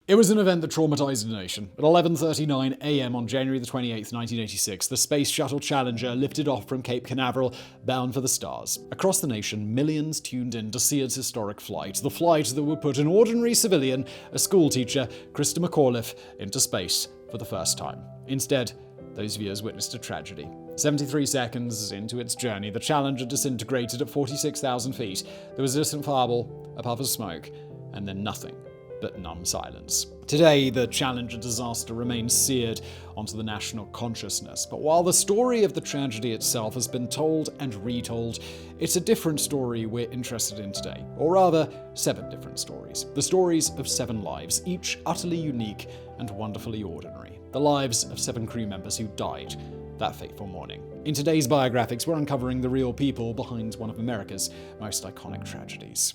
It was an event that traumatized the nation. At 11:39 a.m. on January 28, 1986, the Space Shuttle Challenger lifted off from Cape Canaveral, bound for the stars. Across the nation, millions tuned in to see its historic flight, the flight that would put an ordinary civilian, a schoolteacher, Krista McAuliffe, into space for the first time. Instead, those viewers witnessed a tragedy. 73 seconds into its journey, the Challenger disintegrated at 46,000 feet. There was a distant fireball, a puff of smoke, and then nothing but numb silence. Today, the Challenger disaster remains seared onto the national consciousness. But while the story of the tragedy itself has been told and retold, it's a different story we're interested in today. Or rather, 7 different stories. The stories of 7 lives, each utterly unique and wonderfully ordinary. The lives of 7 crew members who died that fateful morning. In today's Biographics, we're uncovering the real people behind one of America's most iconic tragedies.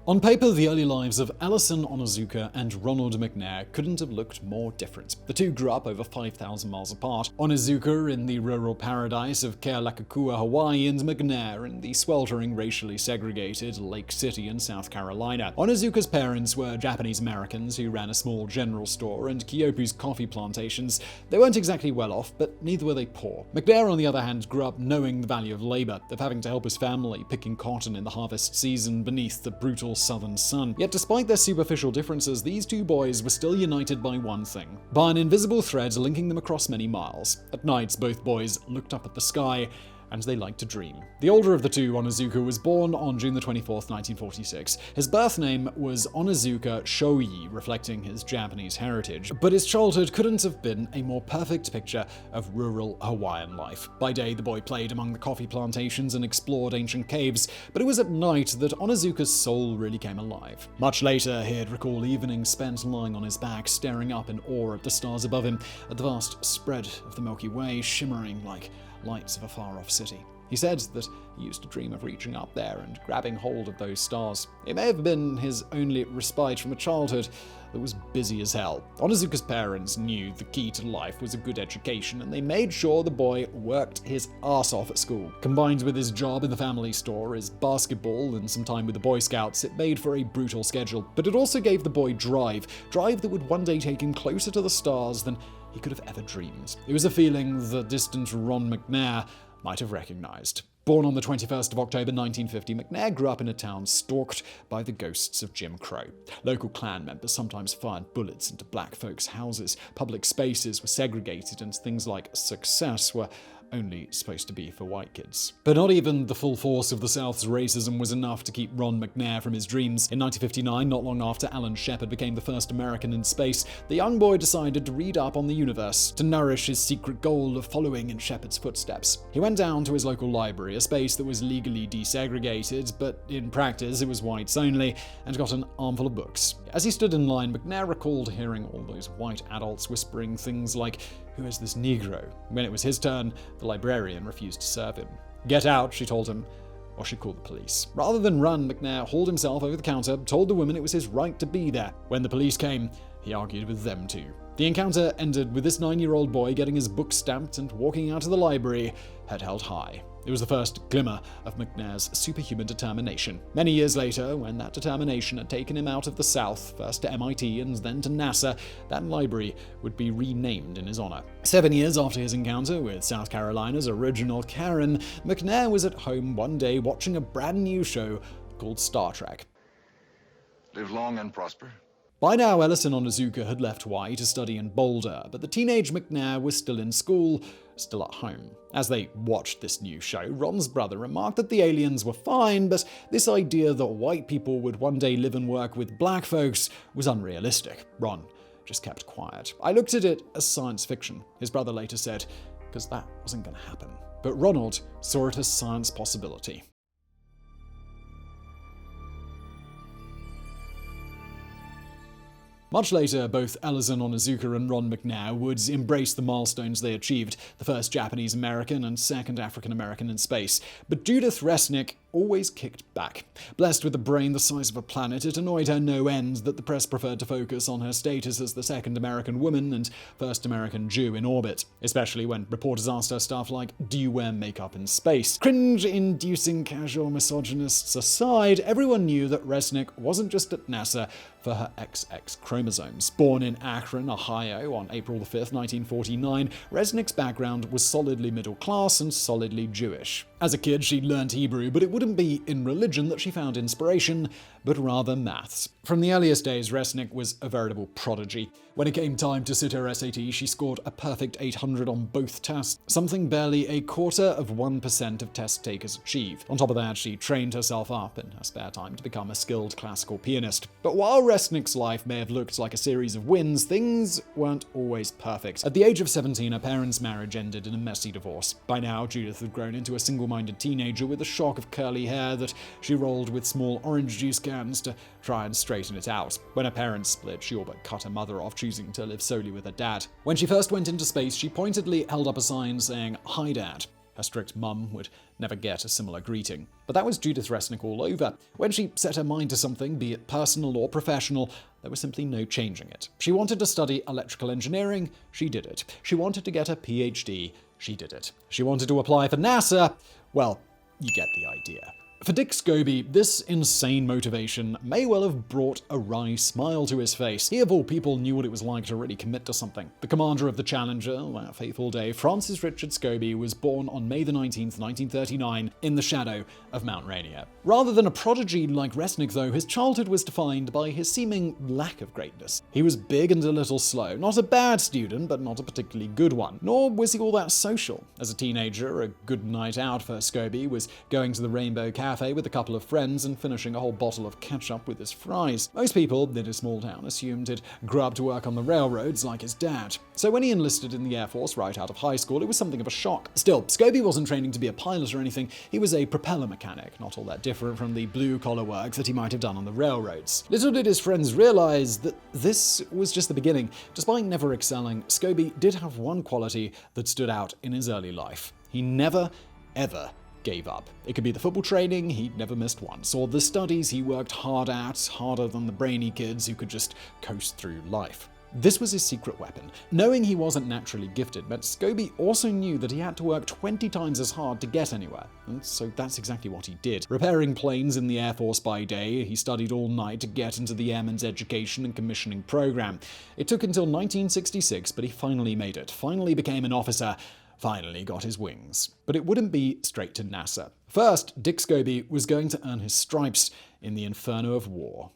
On paper, the early lives of Ellison Onizuka and Ronald McNair couldn't have looked more different. The two grew up over 5,000 miles apart. Onizuka in the rural paradise of Kealakekua, Hawaii, and McNair in the sweltering, racially segregated Lake City in South Carolina. Onizuka's parents were Japanese Americans who ran a small general store and Kyopu's coffee plantations. They weren't exactly well off, but neither were they poor. McNair, on the other hand, grew up knowing the value of labor, of having to help his family picking cotton in the harvest season beneath the brutal southern sun. Yet despite their superficial differences, these two boys were still united by one thing, by an invisible thread linking them across many miles. At nights, both boys looked up at the sky, and they liked to dream. The older of the two, Onizuka, was born on June 24th, 1946. His birth name was Onizuka Shoei, reflecting his Japanese heritage. But his childhood couldn't have been a more perfect picture of rural Hawaiian life. By day, the boy played among the coffee plantations and explored ancient caves, but it was at night that Onizuka's soul really came alive. Much later, he'd recall evenings spent lying on his back, staring up in awe at the stars above him, at the vast spread of the Milky Way shimmering like lights of a far-off city. He said that he used to dream of reaching up there and grabbing hold of those stars. It may have been his only respite from a childhood that was busy as hell. Onizuka's parents knew the key to life was a good education, and they made sure the boy worked his ass off at school. Combined with his job in the family store, his basketball, and some time with the Boy Scouts, it made for a brutal schedule. But it also gave the boy drive that would one day take him closer to the stars than he could have ever dreamed. It was a feeling the distant Ron McNair might have recognized. Born on the 21st of October 1950, McNair grew up in a town stalked by the ghosts of Jim Crow. Local Klan members sometimes fired bullets into black folks' houses. Public spaces were segregated, and things like success were only supposed to be for white kids. But not even the full force of the South's racism was enough to keep Ron McNair from his dreams. In 1959, not long after Alan Shepard became the first American in space, the young boy decided to read up on the universe, to nourish his secret goal of following in Shepard's footsteps. He went down to his local library, a space that was legally desegregated, but in practice it was whites only, and got an armful of books. As he stood in line, McNair recalled hearing all those white adults whispering things like, "Who is this Negro?" When it was his turn, the librarian refused to serve him. "Get out," she told him, or she'd call the police. Rather than run, McNair hauled himself over the counter, told the woman it was his right to be there. When the police came, he argued with them too. The encounter ended with this 9-year-old boy getting his book stamped and walking out of the library, head held high. It was the first glimmer of McNair's superhuman determination. Many years later, when that determination had taken him out of the South, first to MIT and then to NASA, that library would be renamed in his honor. 7 years after his encounter with South Carolina's original Karen, McNair was at home one day watching a brand new show called Star Trek. Live long and prosper. By now, Ellison Onizuka had left Hawaii to study in Boulder, but the teenage McNair was still in school, still at home. As they watched this new show, Ron's brother remarked that the aliens were fine, but this idea that white people would one day live and work with black folks was unrealistic. Ron just kept quiet. "I looked at it as science fiction," his brother later said, because that wasn't going to happen. But Ronald saw it as science possibility. Much later, both Ellison Onizuka and Ron McNair would embrace the milestones they achieved, the first Japanese American and second African American in space. But Judith Resnick always kicked back. Blessed with a brain the size of a planet, it annoyed her no end that the press preferred to focus on her status as the second American woman and first American Jew in orbit, especially when reporters asked her stuff like, "Do you wear makeup in space?" Cringe-inducing casual misogynists aside, everyone knew that Resnick wasn't just at NASA for her XX chromosomes. Born in Akron, Ohio on April 5, 1949, Resnick's background was solidly middle class and solidly Jewish. As a kid, she learned Hebrew, but it wouldn't be in religion that she found inspiration, but rather maths. From the earliest days, Resnick was a veritable prodigy. When it came time to sit her SAT, she scored a perfect 800 on both tests, something barely 0.25% of test takers achieve. On top of that, she trained herself up in her spare time to become a skilled classical pianist. But while Resnick's life may have looked like a series of wins, things weren't always perfect. At the age of 17, her parents' marriage ended in a messy divorce. By now, Judith had grown into a single-minded teenager with a shock of curly hair that she rolled with small orange juice cans to try and straighten it out. When her parents split, she all but cut her mother off, choosing to live solely with her dad. When she first went into space, she pointedly held up a sign saying, "Hi, Dad." Her strict mum would never get a similar greeting. But that was Judith Resnick all over. When she set her mind to something, be it personal or professional, there was simply no changing it. She wanted to study electrical engineering, she did it. She wanted to get her PhD, she did it. She wanted to apply for NASA, well, you get the idea. For Dick Scobie, this insane motivation may well have brought a wry smile to his face. He, of all people, knew what it was like to really commit to something. The commander of the Challenger, that fateful day, Francis Richard Scobie, was born on May 19th, 1939, in the shadow of Mount Rainier. Rather than a prodigy like Resnick, though, his childhood was defined by his seeming lack of greatness. He was big and a little slow. Not a bad student, but not a particularly good one. Nor was he all that social. As a teenager, a good night out for Scobie was going to the Rainbow Cafe with a couple of friends and finishing a whole bottle of ketchup with his fries. Most people in his small town assumed he'd grow up to work on the railroads like his dad. So when he enlisted in the Air Force right out of high school, it was something of a shock. Still, Scobie wasn't training to be a pilot or anything. He was a propeller mechanic, not all that different from the blue-collar work that he might have done on the railroads. Little did his friends realize that this was just the beginning. Despite never excelling, Scobie did have one quality that stood out in his early life. He never, ever gave up. It could be the football training he'd never missed once, or the studies he worked hard at, harder than the brainy kids who could just coast through life. This was his secret weapon. Knowing he wasn't naturally gifted meant Scobie also knew that he had to work 20 times as hard to get anywhere, and so that's exactly what he did. Repairing planes in the Air Force by day, he studied all night to get into the Airman's Education and Commissioning Program. It took until 1966, but he finally made it, finally became an officer, finally got his wings. But it wouldn't be straight to NASA. First, Dick Scobie was going to earn his stripes in the inferno of war.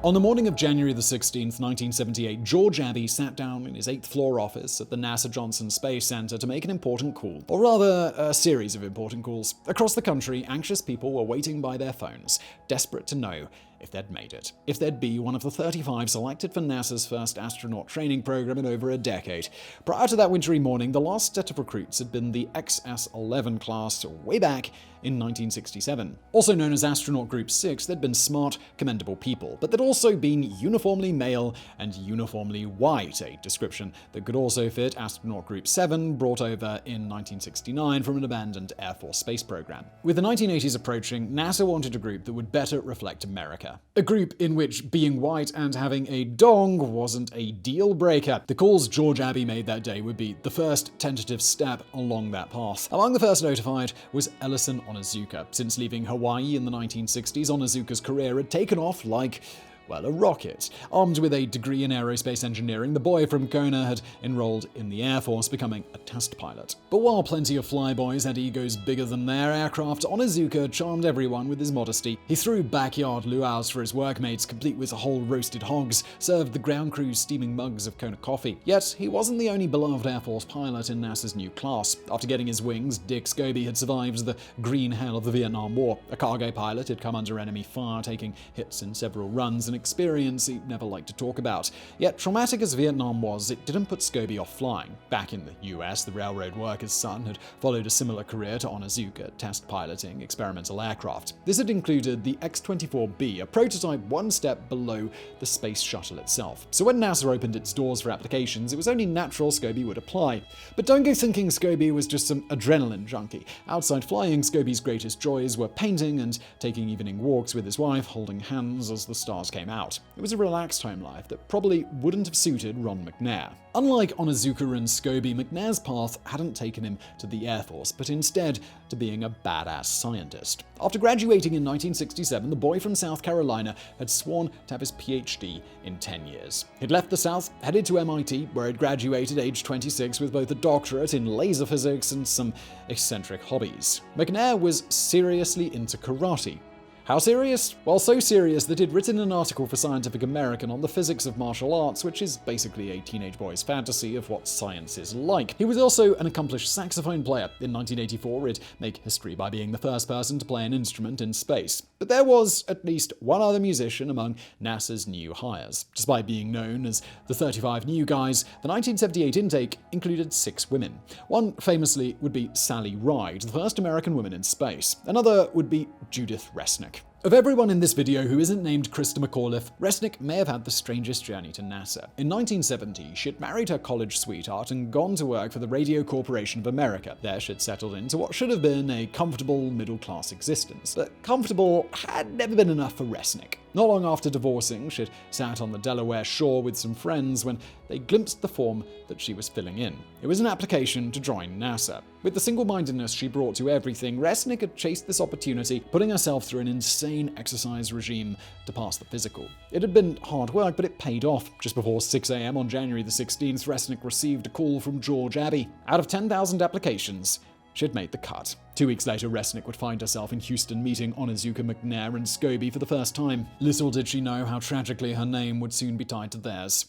On the morning of January 16th, 1978, George Abbey sat down in his 8th floor office at the NASA Johnson Space Center to make an important call. Or rather, a series of important calls. Across the country, anxious people were waiting by their phones, desperate to know if they'd made it. If they'd be one of the 35 selected for NASA's first astronaut training program in over a decade. Prior to that wintry morning, the last set of recruits had been the XS-11 class way back in 1967. Also known as Astronaut Group 6, they'd been smart, commendable people, but they'd also been uniformly male and uniformly white, a description that could also fit Astronaut Group 7, brought over in 1969 from an abandoned Air Force space program. With the 1980s approaching, NASA wanted a group that would better reflect America. A group in which being white and having a dong wasn't a deal breaker. The calls George Abbey made that day would be the first tentative step along that path. Among the first notified was Ellison Onizuka. Since leaving Hawaii in the 1960s, Onizuka's career had taken off like, well, a rocket. Armed with a degree in aerospace engineering, the boy from Kona had enrolled in the Air Force, becoming a test pilot. But while plenty of flyboys had egos bigger than their aircraft, Onizuka charmed everyone with his modesty. He threw backyard luau's for his workmates, complete with whole roasted hogs, served the ground crew steaming mugs of Kona coffee. Yet, he wasn't the only beloved Air Force pilot in NASA's new class. After getting his wings, Dick Scobie had survived the green hell of the Vietnam War. A cargo pilot had come under enemy fire, taking hits in several runs, and experience he never liked to talk about. Yet, traumatic as Vietnam was, it didn't put Scobie off flying. Back in the US, the railroad worker's son had followed a similar career to Onizuka, test piloting experimental aircraft. This had included the X-24B, a prototype one step below the space shuttle itself. So when NASA opened its doors for applications, it was only natural Scobie would apply. But don't go thinking Scobie was just some adrenaline junkie. Outside flying, Scobie's greatest joys were painting and taking evening walks with his wife, holding hands as the stars came out. It was a relaxed home life that probably wouldn't have suited Ron McNair. Unlike Onizuka and Scobie, McNair's path hadn't taken him to the Air Force, but instead to being a badass scientist. After graduating in 1967, the boy from South Carolina had sworn to have his PhD in 10 years. He'd left the South, headed to MIT, where he'd graduated age 26 with both a doctorate in laser physics and some eccentric hobbies. McNair was seriously into karate. How serious? Well, so serious that he'd written an article for Scientific American on the physics of martial arts, which is basically a teenage boy's fantasy of what science is like. He was also an accomplished saxophone player. In 1984, he'd make history by being the first person to play an instrument in space. But there was at least one other musician among NASA's new hires. Despite being known as the 35 new guys, the 1978 intake included 6 women. One famously would be Sally Ride, the first American woman in space. Another would be Judith Resnick. Of everyone in this video who isn't named Krista McAuliffe, Resnick may have had the strangest journey to NASA. In 1970, she'd married her college sweetheart and gone to work for the Radio Corporation of America. There, she'd settled into what should have been a comfortable middle-class existence. But comfortable had never been enough for Resnick. Not long after divorcing, she'd sat on the Delaware shore with some friends when they glimpsed the form that she was filling in. It was an application to join NASA. With the single-mindedness she brought to everything, Resnick had chased this opportunity, putting herself through an insane exercise regime to pass the physical. It had been hard work, but it paid off. Just before 6 a.m. on January the 16th, Resnick received a call from George Abbey. Out of 10,000 applications, she'd made the cut. 2 weeks later, Resnick would find herself in Houston meeting Onizuka, McNair, and Scobie for the first time. Little did she know how tragically her name would soon be tied to theirs.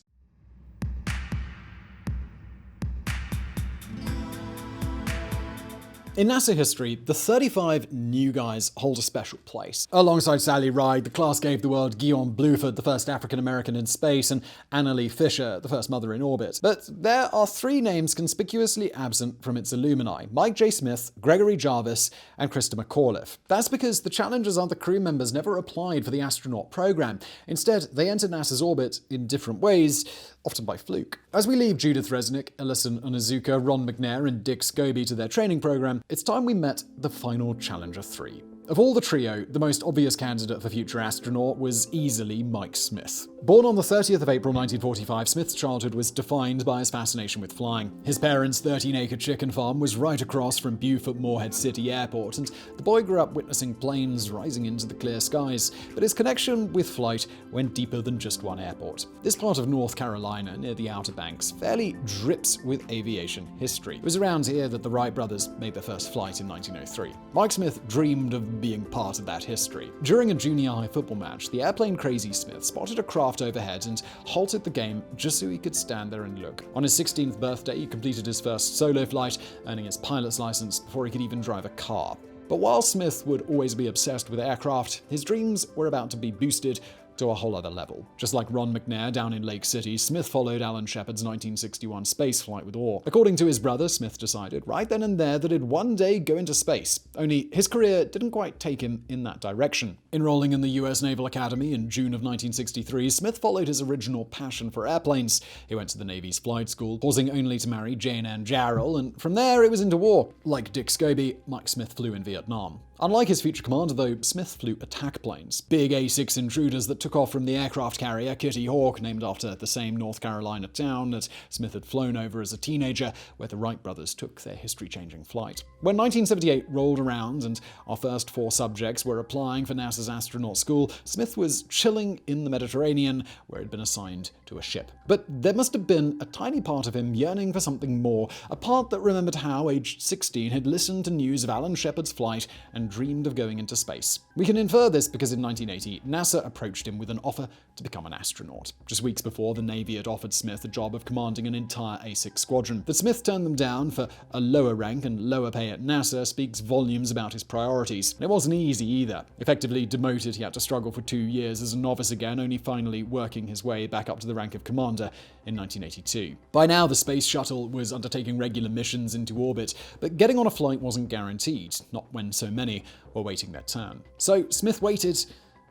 In NASA history, the 35 new guys hold a special place. Alongside Sally Ride, the class gave the world Guion Bluford, the first African-American in space, and Annalee Fisher, the first mother in orbit. But there are 3 names conspicuously absent from its alumni: Mike J. Smith, Gregory Jarvis, and Krista McAuliffe. That's because the Challenger's other crew members never applied for the astronaut program. Instead, they entered NASA's orbit in different ways, often by fluke. As we leave Judith Resnick, Ellison Onizuka, Ron McNair, and Dick Scobie to their training program, it's time we met the final Challenger 3. Of all the trio, the most obvious candidate for future astronaut was easily Mike Smith. Born on the 30th of April 1945, Smith's childhood was defined by his fascination with flying. His parents' 13-acre chicken farm was right across from Beaufort-Moorhead City Airport, and the boy grew up witnessing planes rising into the clear skies. But his connection with flight went deeper than just one airport. This part of North Carolina, near the Outer Banks, fairly drips with aviation history. It was around here that the Wright brothers made their first flight in 1903. Mike Smith dreamed of being part of that history. During a junior high football match, the airplane crazy Smith spotted a craft overhead and halted the game just so he could stand there and look. On his 16th birthday, he completed his first solo flight, earning his pilot's license before he could even drive a car. But while Smith would always be obsessed with aircraft, his dreams were about to be boosted to a whole other level. Just like Ron McNair down in Lake City, Smith followed Alan Shepard's 1961 spaceflight with awe. According to his brother, Smith decided right then and there that he'd one day go into space. Only his career didn't quite take him in that direction. Enrolling in the US Naval Academy in June of 1963, Smith followed his original passion for airplanes. He went to the Navy's flight school, pausing only to marry Jane Ann Jarrell, and from there it was into war. Like Dick Scobie, Mike Smith flew in Vietnam. Unlike his future commander, though, Smith flew attack planes, big A-6 intruders that took off from the aircraft carrier Kitty Hawk, named after the same North Carolina town that Smith had flown over as a teenager, where the Wright brothers took their history-changing flight. When 1978 rolled around and our first 4 subjects were applying for NASA's astronaut school, Smith was chilling in the Mediterranean, where he'd been assigned to a ship. But there must have been a tiny part of him yearning for something more, a part that remembered how, aged 16, he'd listened to news of Alan Shepard's flight and and dreamed of going into space. We can infer this because in 1980, NASA approached him with an offer to become an astronaut. Just weeks before, the Navy had offered Smith a job of commanding an entire A6 squadron. That Smith turned them down for a lower rank and lower pay at NASA speaks volumes about his priorities. And it wasn't easy either. Effectively demoted, he had to struggle for 2 years as a novice again, only finally working his way back up to the rank of commander in 1982. By now, the space shuttle was undertaking regular missions into orbit, but getting on a flight wasn't guaranteed, not when so many were waiting their turn. So Smith waited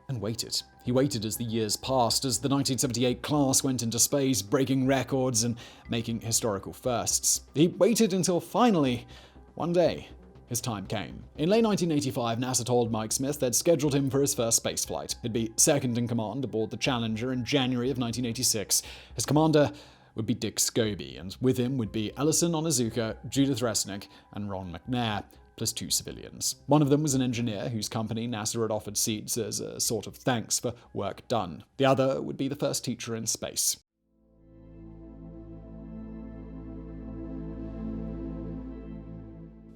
and waited. He waited as the years passed, as the 1978 class went into space, breaking records and making historical firsts. He waited until finally, one day, his time came. In late 1985, NASA told Mike Smith they'd scheduled him for his first spaceflight. He'd be second in command aboard the Challenger in January of 1986. His commander would be Dick Scobie, and with him would be Ellison Onizuka, Judith Resnick, and Ron McNair, plus 2 civilians. One of them was an engineer whose company NASA had offered seats as a sort of thanks for work done. The other would be the first teacher in space.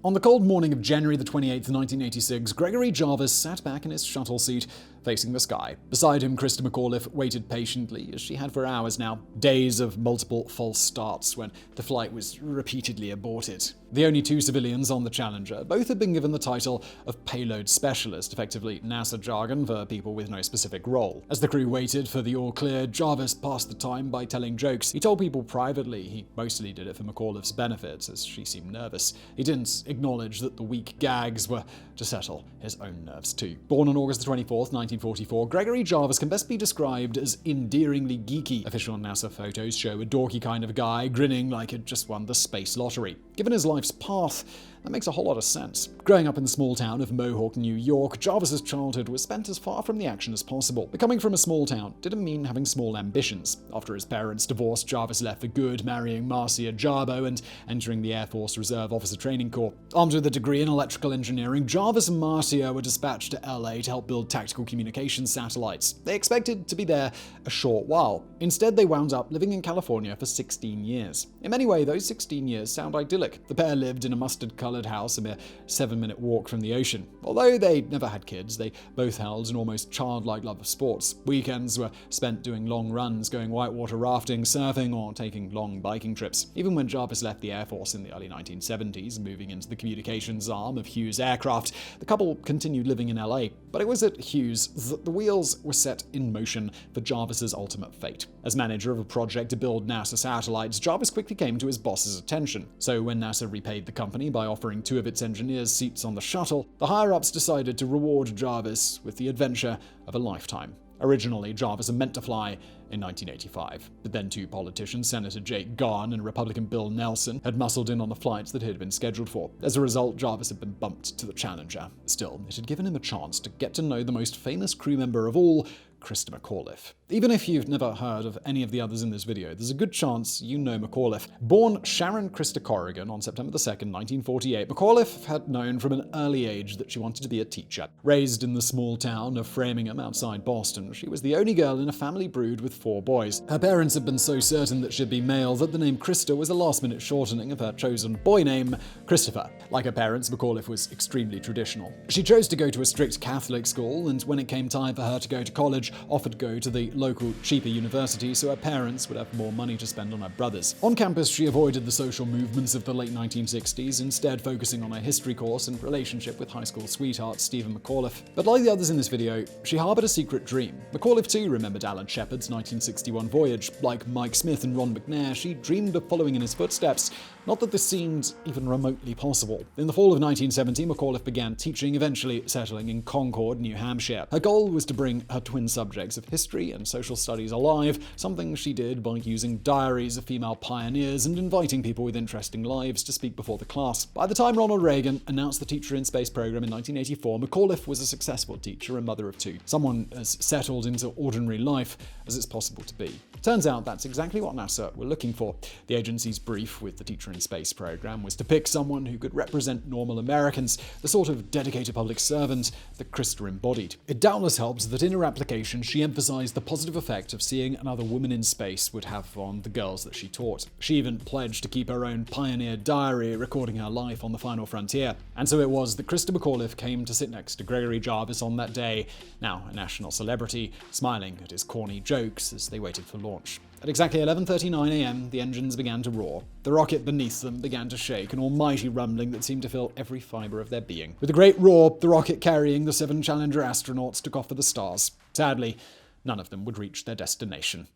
On the cold morning of January the 28th, 1986, Gregory Jarvis sat back in his shuttle seat, facing the sky. Beside him, Krista McAuliffe waited patiently, as she had for hours now. Days of multiple false starts when the flight was repeatedly aborted. The only 2 civilians on the Challenger, both had been given the title of payload specialist, effectively NASA jargon for people with no specific role. As the crew waited for the all-clear, Jarvis passed the time by telling jokes. He told people privately he mostly did it for McAuliffe's benefit, as she seemed nervous. He didn't acknowledge that the weak gags were to settle his own nerves too. Born on August 24th, 1944, Gregory Jarvis can best be described as endearingly geeky. Official NASA photos show a dorky kind of guy grinning like he'd just won the space lottery. Given his life's path, that makes a whole lot of sense. Growing up in the small town of Mohawk, New York, Jarvis's childhood was spent as far from the action as possible. But coming from a small town didn't mean having small ambitions. After his parents divorced, Jarvis left for good, marrying Marcia Jarbo and entering the Air Force Reserve Officer Training Corps. Armed with a degree in electrical engineering, Jarvis and Marcia were dispatched to LA to help build tactical communications satellites. They expected to be there a short while. Instead, they wound up living in California for 16 years. In many ways, those 16 years sound idyllic. The pair lived in a mustard-colored house a mere 7-minute walk from the ocean. Although they never had kids, they both held an almost childlike love of sports. Weekends were spent doing long runs, going whitewater rafting, surfing, or taking long biking trips. Even when Jarvis left the Air Force in the early 1970s, moving into the communications arm of Hughes Aircraft, the couple continued living in LA. But it was at Hughes that the wheels were set in motion for Jarvis's ultimate fate. As manager of a project to build NASA satellites, Jarvis quickly came to his boss's attention. So when NASA repaid the company by offering 2 of its engineers seats on the shuttle, the higher-ups decided to reward Jarvis with the adventure of a lifetime. Originally, Jarvis had meant to fly in 1985, but then 2 politicians, Senator Jake Garn and Republican Bill Nelson, had muscled in on the flights that had been scheduled for. As a result, Jarvis had been bumped to the Challenger. Still, it had given him a chance to get to know the most famous crew member of all, Krista McAuliffe. Even if you've never heard of any of the others in this video, there's a good chance you know McAuliffe. Born Sharon Krista Corrigan on September 2nd, 1948, McAuliffe had known from an early age that she wanted to be a teacher. Raised in the small town of Framingham outside Boston, she was the only girl in a family brood with 4 boys. Her parents had been so certain that she'd be male that the name Krista was a last-minute shortening of her chosen boy name, Christopher. Like her parents, McAuliffe was extremely traditional. She chose to go to a strict Catholic school, and when it came time for her to go to college, offered to go to the local, cheaper university so her parents would have more money to spend on her brothers. On campus, she avoided the social movements of the late 1960s, instead focusing on a history course and relationship with high school sweetheart Stephen McAuliffe. But like the others in this video, she harbored a secret dream. McAuliffe too remembered Alan Shepard's 1961 voyage. Like Mike Smith and Ron McNair, she dreamed of following in his footsteps. Not that this seemed even remotely possible. In the fall of 1970, McAuliffe began teaching, eventually settling in Concord, New Hampshire. Her goal was to bring her twin subjects of history and social studies alive, something she did by using diaries of female pioneers and inviting people with interesting lives to speak before the class. By the time Ronald Reagan announced the Teacher in Space program in 1984, McAuliffe was a successful teacher and mother of 2. Someone as settled into ordinary life as it's possible to be. Turns out that's exactly what NASA were looking for. The agency's brief with the Teacher in Space program was to pick someone who could represent normal Americans, the sort of dedicated public servant that Krista embodied. It doubtless helps that in her application she emphasized the positive effect of seeing another woman in space would have on the girls that she taught. She even pledged to keep her own pioneer diary recording her life on the final frontier. And so it was that Krista McAuliffe came to sit next to Gregory Jarvis on that day, now a national celebrity, smiling at his corny jokes as they waited for launch. At exactly 11:39 a.m., the engines began to roar. The rocket beneath them began to shake, an almighty rumbling that seemed to fill every fiber of their being. With a great roar, the rocket carrying the 7 Challenger astronauts took off for the stars. Sadly, none of them would reach their destination.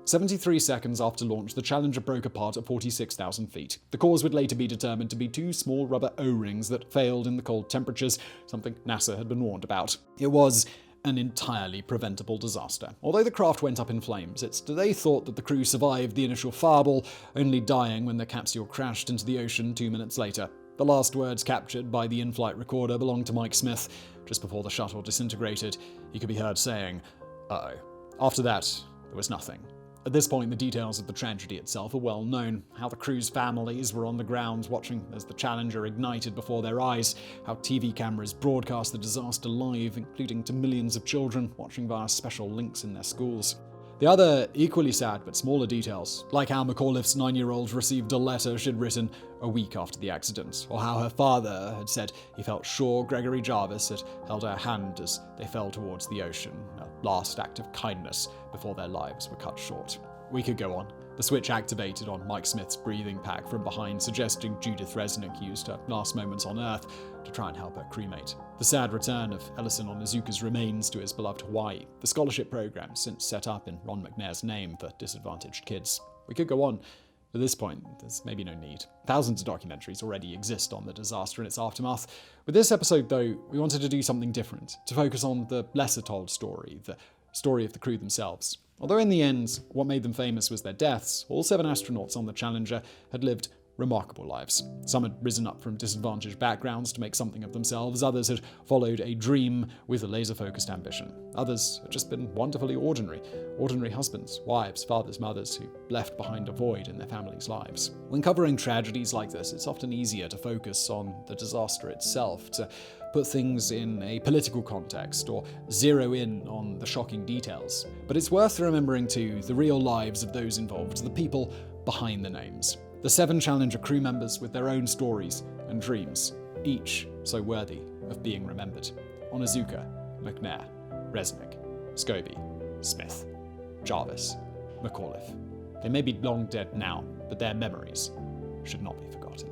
73 seconds after launch, the Challenger broke apart at 46,000 feet. The cause would later be determined to be 2 small rubber O-rings that failed in the cold temperatures, something NASA had been warned about. It was an entirely preventable disaster. Although the craft went up in flames, it's today thought that the crew survived the initial fireball, only dying when their capsule crashed into the ocean 2 minutes later. The last words captured by the in-flight recorder belonged to Mike Smith. Just before the shuttle disintegrated, he could be heard saying, "Uh-oh." After that, there was nothing. At this point, the details of the tragedy itself are well known. How the crew's families were on the ground watching as the Challenger ignited before their eyes. How TV cameras broadcast the disaster live, including to millions of children watching via special links in their schools. The other equally sad but smaller details, like how McAuliffe's 9-year-old received a letter she'd written a week after the accident, or how her father had said he felt sure Gregory Jarvis had held her hand as they fell towards the ocean, a last act of kindness before their lives were cut short. We could go on. The switch activated on Mike Smith's breathing pack from behind, suggesting Judith Resnick used her last moments on Earth to try and help her crewmate. The sad return of Ellison Onizuka's remains to his beloved Hawaii, the scholarship program since set up in Ron McNair's name for disadvantaged kids. We could go on. At this point, there's maybe no need. Thousands of documentaries already exist on the disaster and its aftermath. With this episode, though, we wanted to do something different, to focus on the lesser-told story, the story of the crew themselves. Although in the end, what made them famous was their deaths, all 7 astronauts on the Challenger had lived remarkable lives. Some had risen up from disadvantaged backgrounds to make something of themselves, others had followed a dream with a laser-focused ambition. Others had just been wonderfully ordinary husbands, wives, fathers, mothers who left behind a void in their families' lives. When covering tragedies like this, it's often easier to focus on the disaster itself, to put things in a political context or zero in on the shocking details. But it's worth remembering too the real lives of those involved, the people behind the names. The 7 Challenger crew members with their own stories and dreams, each so worthy of being remembered. Onizuka, McNair, Resnick, Scobie, Smith, Jarvis, McAuliffe. They may be long dead now, but their memories should not be forgotten.